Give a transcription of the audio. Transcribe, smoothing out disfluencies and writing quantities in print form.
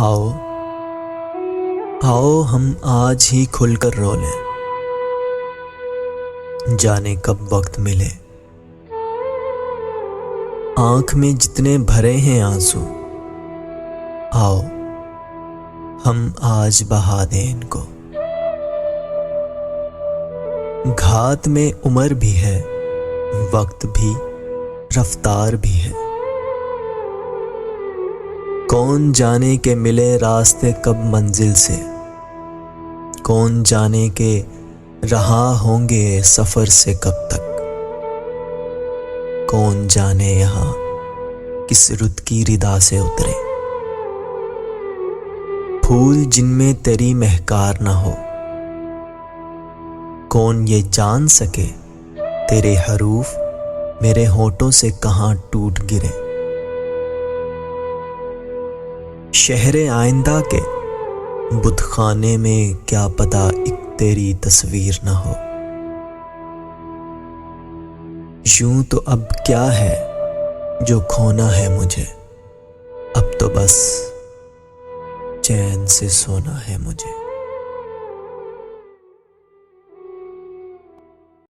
آؤ آؤ ہم آج ہی کھل کر رو لیں، جانے کب وقت ملے۔ آنکھ میں جتنے بھرے ہیں آنسو، آؤ ہم آج بہا دیں ان کو۔ گھات میں عمر بھی ہے، وقت بھی، رفتار بھی ہے۔ کون جانے کہ ملے راستے کب منزل سے، کون جانے کہ رہا ہوں گے سفر سے کب تک۔ کون جانے یہاں کس رت کی ردا سے اترے، پھول جن میں تیری مہکار نہ ہو۔ کون یہ جان سکے تیرے حروف میرے ہونٹوں سے کہاں ٹوٹ گرے۔ شہر آئندہ کے بت خانے میں کیا پتہ ایک تیری تصویر نہ ہو۔ یوں تو اب کیا ہے جو کھونا ہے مجھے، اب تو بس چین سے سونا ہے مجھے۔